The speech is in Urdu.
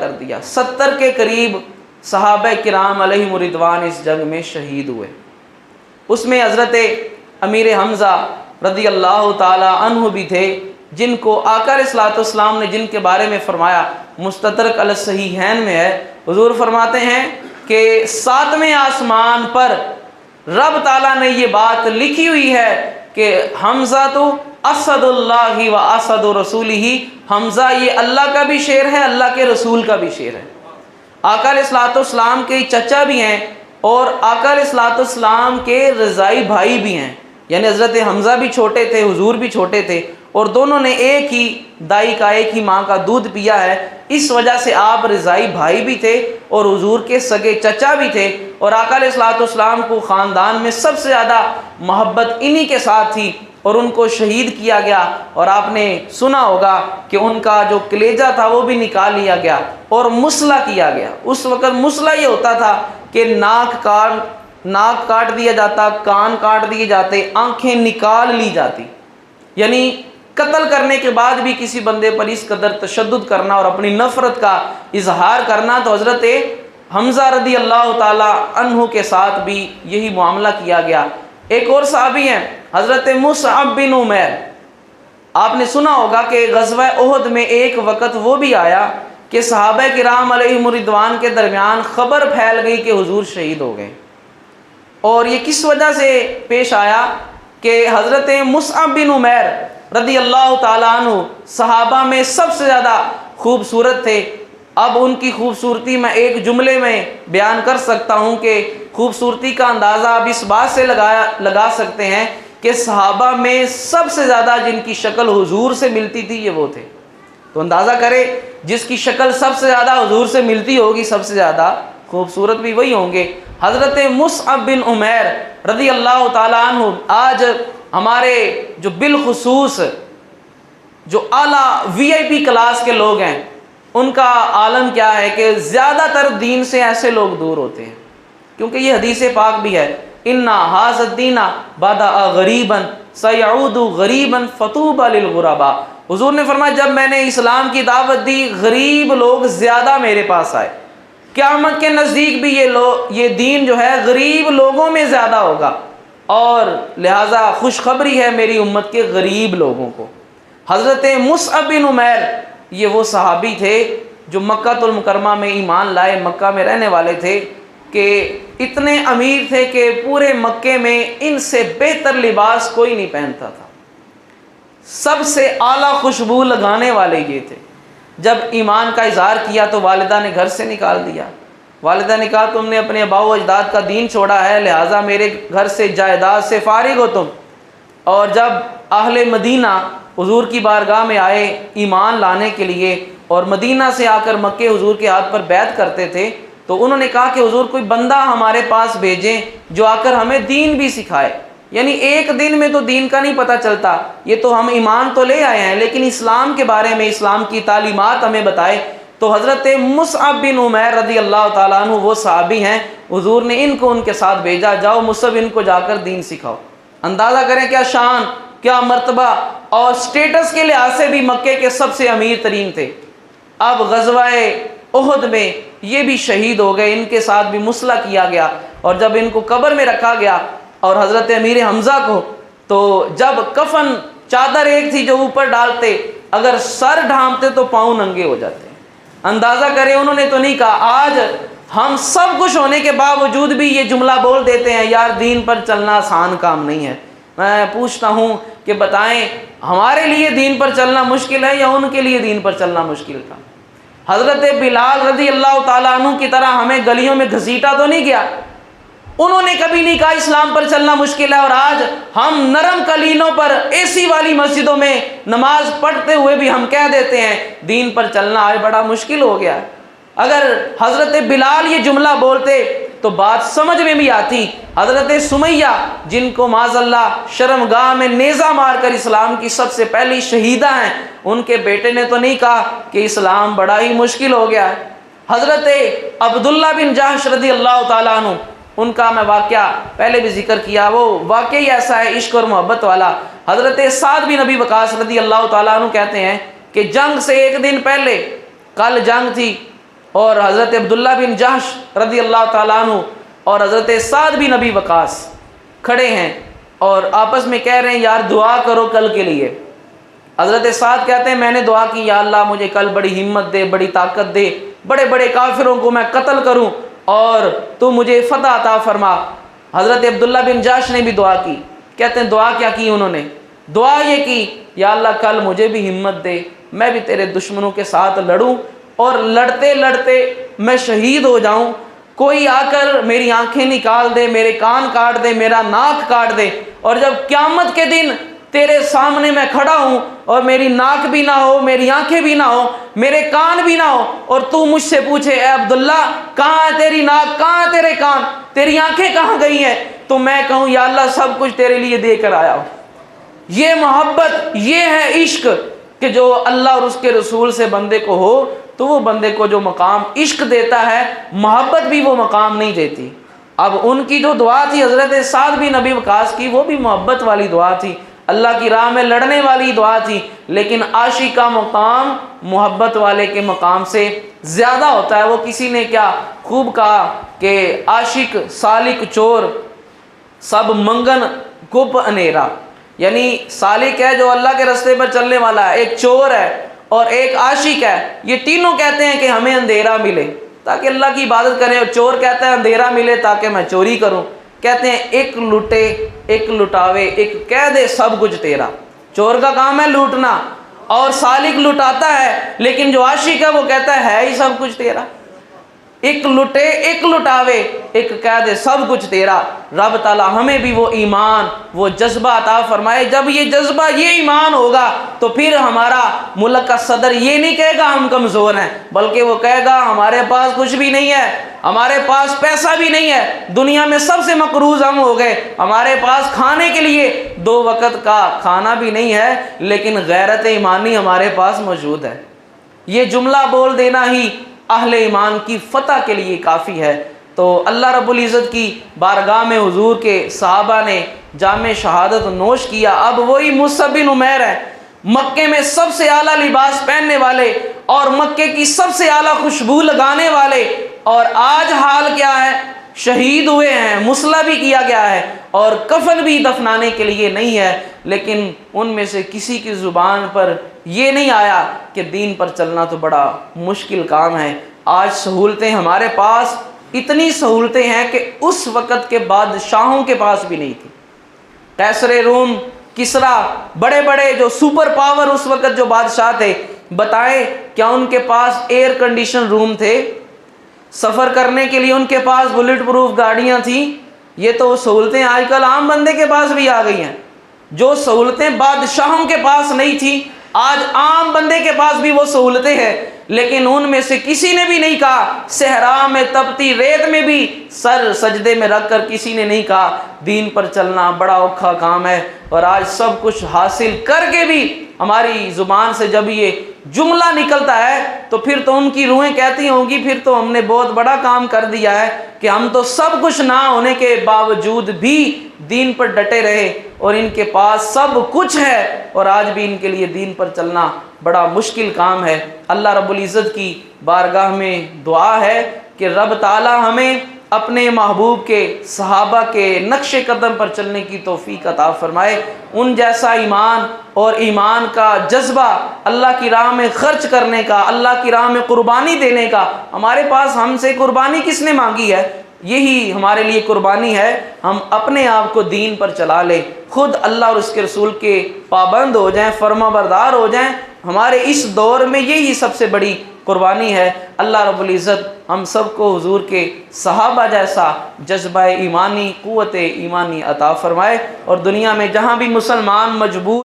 کر دیا۔ 70 کے قریب صحابہ کرام علیہم رضوان اس جنگ میں شہید ہوئے۔ اس میں حضرت امیر حمزہ رضی اللہ تعالی عنہ بھی تھے، جن کو آقا علیہ الصلوۃ والسلام نے جن کے بارے میں فرمایا، مستدرک علی الصحیحین میں ہے، حضور فرماتے ہیں کہ 7ویں آسمان پر رب تعالیٰ نے یہ بات لکھی ہوئی ہے کہ حمزہ تو اسد اللہ و اسد رسولہ، حمزہ یہ اللہ کا بھی شیر ہے، اللہ کے رسول کا بھی شیر ہے۔ آقا علیہ الصلوۃ والسلام کے چچا بھی ہیں اور آقا علیہ الصلوۃ والسلام کے رضائی بھائی بھی ہیں، یعنی حضرت حمزہ بھی چھوٹے تھے، حضور بھی چھوٹے تھے، اور دونوں نے ایک ہی دائی کا، ایک ہی ماں کا دودھ پیا ہے۔ اس وجہ سے آپ رضائی بھائی بھی تھے اور حضور کے سگے چچا بھی تھے، اور آقا علیہ الصلوۃ والسلام کو خاندان میں سب سے زیادہ محبت انہی کے ساتھ تھی، اور ان کو شہید کیا گیا۔ اور آپ نے سنا ہوگا کہ ان کا جو کلیجہ تھا وہ بھی نکال لیا گیا اور مسلح کیا گیا۔ اس وقت مسلح یہ ہوتا تھا کہ ناک کاٹ دیا جاتا، کان کاٹ دیے جاتے، آنکھیں نکال لی جاتی، یعنی قتل کرنے کے بعد بھی کسی بندے پر اس قدر تشدد کرنا اور اپنی نفرت کا اظہار کرنا۔ تو حضرت حمزہ رضی اللہ تعالی عنہ کے ساتھ بھی یہی معاملہ کیا گیا۔ ایک اور صحابی ہیں حضرت مصعب بن عمیر، آپ نے سنا ہوگا کہ غزوہ احد میں ایک وقت وہ بھی آیا کہ صحابہ کرام علیہم رضوان کے درمیان خبر پھیل گئی کہ حضور شہید ہو گئے۔ اور یہ کس وجہ سے پیش آیا کہ حضرت مصعب بن عمیر رضی اللہ تعالیٰ عنہ صحابہ میں سب سے زیادہ خوبصورت تھے۔ اب ان کی خوبصورتی میں ایک جملے میں بیان کر سکتا ہوں کہ خوبصورتی کا اندازہ اب اس بات سے لگا سکتے ہیں کہ صحابہ میں سب سے زیادہ جن کی شکل حضور سے ملتی تھی یہ وہ تھے۔ تو اندازہ کرے جس کی شکل سب سے زیادہ حضور سے ملتی ہوگی، سب سے زیادہ خوبصورت بھی وہی ہوں گے۔ حضرت مصعب بن عمیر رضی اللہ تعالیٰ عنہ آج ہمارے جو بالخصوص جو اعلیٰ VIP کلاس کے لوگ ہیں، ان کا عالم کیا ہے کہ زیادہ تر دین سے ایسے لوگ دور ہوتے ہیں، کیونکہ یہ حدیث پاک بھی ہے، اِنَّ هَذَا الدِّينَ بَدَأَ غَرِيبًا سَيَعُودُ غَرِيبًا فَطُوبَى لِلْغُرَبَاء۔ حضور نے فرمایا جب میں نے اسلام کی دعوت دی، غریب لوگ زیادہ میرے پاس آئے، قیامت کے نزدیک بھی یہ دین جو ہے غریب لوگوں میں زیادہ ہوگا، اور لہٰذا خوشخبری ہے میری امت کے غریب لوگوں کو۔ حضرت مصعب بن عمیر یہ وہ صحابی تھے جو مکہ المکرمہ میں ایمان لائے، مکہ میں رہنے والے تھے، کہ اتنے امیر تھے کہ پورے مکے میں ان سے بہتر لباس کوئی نہیں پہنتا تھا، سب سے اعلیٰ خوشبو لگانے والے یہ تھے۔ جب ایمان کا اظہار کیا تو والدہ نے گھر سے نکال دیا۔ والدہ نے کہا تم نے اپنے آباء و اجداد کا دین چھوڑا ہے، لہٰذا میرے گھر سے جائیداد سے فارغ ہو تم۔ اور جب اہل مدینہ حضور کی بارگاہ میں آئے ایمان لانے کے لیے، اور مدینہ سے آ کر مکے حضور کے ہاتھ پر بیعت کرتے تھے، تو انہوں نے کہا کہ حضور کوئی بندہ ہمارے پاس بھیجیں جو آ کر ہمیں دین بھی سکھائے، یعنی ایک دن میں تو دین کا نہیں پتہ چلتا، یہ تو ہم ایمان تو لے آئے ہیں لیکن اسلام کے بارے میں، اسلام کی تعلیمات ہمیں بتائے۔ تو حضرت مصعب بن عمیر رضی اللہ تعالیٰ عنہ وہ صحابی ہیں، حضور نے ان کو ان کے ساتھ بھیجا، جاؤ مصعب ان کو جا کر دین سکھاؤ۔ اندازہ کریں کیا شان، کیا مرتبہ، اور سٹیٹس کے لحاظ سے بھی مکے کے سب سے امیر ترین تھے۔ اب غزوہ احد میں یہ بھی شہید ہو گئے، ان کے ساتھ بھی مسلح کیا گیا، اور جب ان کو قبر میں رکھا گیا اور حضرت امیر حمزہ کو، تو جب کفن چادر ایک تھی جو اوپر ڈالتے، اگر سر ڈھانپتے تو پاؤں ننگے ہو جاتے۔ اندازہ کریں انہوں نے تو نہیں کہا آج ہم سب کچھ ہونے کے باوجود بھی یہ جملہ بول دیتے ہیں یار دین پر چلنا آسان کام نہیں ہے۔ میں پوچھتا ہوں کہ بتائیں ہمارے لیے دین پر چلنا مشکل ہے یا ان کے لیے دین پر چلنا مشکل تھا؟ حضرت بلال رضی اللہ تعالیٰ عنہ کی طرح ہمیں گلیوں میں گھسیٹا تو نہیں گیا، انہوں نے کبھی نہیں کہا اسلام پر چلنا مشکل ہے، اور آج ہم نرم قلینوں پر AC والی مسجدوں میں نماز پڑھتے ہوئے بھی ہم کہہ دیتے ہیں دین پر چلنا آج بڑا مشکل ہو گیا ہے۔ اگر حضرت بلال یہ جملہ بولتے تو بات سمجھ میں بھی آتی۔ حضرت سمیہ جن کو معاذ اللہ شرمگاہ میں نیزہ مار کر اسلام کی سب سے پہلی شہیدہ ہیں، ان کے بیٹے نے تو نہیں کہا کہ اسلام بڑا ہی مشکل ہو گیا ہے۔ حضرت عبداللہ بن جحش رضی اللہ تعالیٰ عنہ، ان کا میں واقعہ پہلے بھی ذکر کیا، وہ واقعی ایسا ہے عشق اور محبت والا۔ حضرت سعد بن ابی وقاص رضی اللہ تعالیٰ عنہ کہتے ہیں کہ جنگ سے ایک دن پہلے، کل جنگ تھی اور حضرت عبداللہ بن جحش رضی اللہ تعالیٰ عنہ اور حضرت سعد بن ابی وقاص کھڑے ہیں اور آپس میں کہہ رہے ہیں یار دعا کرو کل کے لیے۔ حضرت سعد کہتے ہیں میں نے دعا کی یا اللہ مجھے کل بڑی ہمت دے، بڑی طاقت دے، بڑے بڑے کافروں کو میں قتل کروں اور تو مجھے فتح عطا فرما۔ حضرت عبداللہ بن جحش نے بھی دعا کی، کہتے ہیں دعا کیا کی انہوں نے؟ دعا یہ کی یا اللہ کل مجھے بھی ہمت دے، میں بھی تیرے دشمنوں کے ساتھ لڑوں اور لڑتے لڑتے میں شہید ہو جاؤں، کوئی آ کر میری آنکھیں نکال دے، میرے کان کاٹ دے، میرا ناک کاٹ دے، اور جب قیامت کے دن تیرے سامنے میں کھڑا ہوں اور میری ناک بھی نہ ہو، میری آنکھیں بھی نہ ہو، میرے کان بھی نہ ہو، اور تو مجھ سے پوچھے اے عبداللہ کہاں ہے تیری ناک، کہاں ہے تیرے کان، تیری آنکھیں کہاں گئی ہیں، تو میں کہوں یا اللہ سب کچھ تیرے لیے دے کر آیا ہوں۔ یہ محبت، یہ ہے عشق کہ جو اللہ اور اس کے رسول سے بندے کو ہو تو وہ بندے کو جو مقام عشق دیتا ہے محبت بھی وہ مقام نہیں دیتی۔ اب ان کی جو دعا تھی حضرت سعد بن ابی وقاص کی، وہ بھی محبت والی دعا تھی، اللہ کی راہ میں لڑنے والی دعا تھی، لیکن عاشق کا مقام محبت والے کے مقام سے زیادہ ہوتا ہے۔ وہ کسی نے کیا خوب کہا کہ عاشق سالک چور سب منگن گپ انیرا، یعنی سالک ہے جو اللہ کے راستے پر چلنے والا ہے، ایک چور ہے اور ایک عاشق ہے، یہ تینوں کہتے ہیں کہ ہمیں اندھیرا ملے تاکہ اللہ کی عبادت کریں، اور چور کہتا ہے اندھیرا ملے تاکہ میں چوری کروں۔ کہتے ہیں ایک لوٹے ایک لٹاوے ایک کہہ دے سب کچھ تیرا۔ چور کا کام ہے لوٹنا اور سالک لٹاتا ہے، لیکن جو عاشق ہے وہ کہتا ہے ہی سب کچھ تیرا۔ ایک لٹے ایک لٹاوے ایک کہہ دے سب کچھ تیرا۔ رب تعالیٰ ہمیں بھی وہ ایمان وہ جذبہ عطا فرمائے۔ جب یہ جذبہ یہ ایمان ہوگا تو پھر ہمارا ملک کا صدر یہ نہیں کہے گا ہم کمزور ہیں، بلکہ وہ کہے گا ہمارے پاس کچھ بھی نہیں ہے، ہمارے پاس پیسہ بھی نہیں ہے، دنیا میں سب سے مقروض ہم ہو گئے، ہمارے پاس کھانے کے لیے 2 وقت کا کھانا بھی نہیں ہے، لیکن غیرت ایمانی ہمارے پاس موجود ہے۔ یہ جملہ بول دینا ہی اہل ایمان کی فتح کے لیے کافی ہے۔ تو اللہ رب العزت کی بارگاہ میں حضور کے صحابہ نے جام شہادت نوش کیا۔ اب وہی مصعب بن عمیر ہے، مکے میں سب سے اعلیٰ لباس پہننے والے اور مکے کی سب سے اعلیٰ خوشبو لگانے والے، اور آج حال کیا ہے؟ شہید ہوئے ہیں، مسلح بھی کیا گیا ہے اور کفن بھی دفنانے کے لیے نہیں ہے، لیکن ان میں سے کسی کی زبان پر یہ نہیں آیا کہ دین پر چلنا تو بڑا مشکل کام ہے۔ آج سہولتیں ہمارے پاس اتنی سہولتیں ہیں کہ اس وقت کے بادشاہوں کے پاس بھی نہیں تھی۔ قیصر روم، کسرا، بڑے بڑے جو سپر پاور اس وقت جو بادشاہ تھے، بتائیں کیا ان کے پاس ایئر کنڈیشن روم تھے؟ سفر کرنے کے لیے ان کے پاس بلٹ پروف گاڑیاں تھیں؟ یہ تو سہولتیں آج کل عام بندے کے پاس بھی آ گئی ہیں۔ جو سہولتیں بادشاہوں کے پاس نہیں تھیں آج عام بندے کے پاس بھی وہ سہولتیں ہیں، لیکن ان میں سے کسی نے بھی نہیں کہا، صحرا میں تپتی ریت میں بھی سر سجدے میں رکھ کر کسی نے نہیں کہا دین پر چلنا بڑا اوکھا کام ہے۔ اور آج سب کچھ حاصل کر کے بھی ہماری زبان سے جب یہ جملہ نکلتا ہے تو پھر تو ان کی روحیں کہتی ہوں گی پھر تو ہم نے بہت بڑا کام کر دیا ہے کہ ہم تو سب کچھ نہ ہونے کے باوجود بھی دین پر ڈٹے رہے، اور ان کے پاس سب کچھ ہے اور آج بھی ان کے لیے دین پر چلنا بڑا مشکل کام ہے۔ اللہ رب العزت کی بارگاہ میں دعا ہے کہ رب تعالی ہمیں اپنے محبوب کے صحابہ کے نقش قدم پر چلنے کی توفیق عطا فرمائے، ان جیسا ایمان اور ایمان کا جذبہ اللہ کی راہ میں خرچ کرنے کا، اللہ کی راہ میں قربانی دینے کا۔ ہمارے پاس ہم سے قربانی کس نے مانگی ہے؟ یہی ہمارے لیے قربانی ہے، ہم اپنے آپ کو دین پر چلا لیں، خود اللہ اور اس کے رسول کے پابند ہو جائیں، فرما بردار ہو جائیں۔ ہمارے اس دور میں یہی سب سے بڑی قربانی ہے۔ اللہ رب العزت ہم سب کو حضور کے صحابہ جیسا جذبہ ایمانی، قوت ایمانی عطا فرمائے، اور دنیا میں جہاں بھی مسلمان مجبور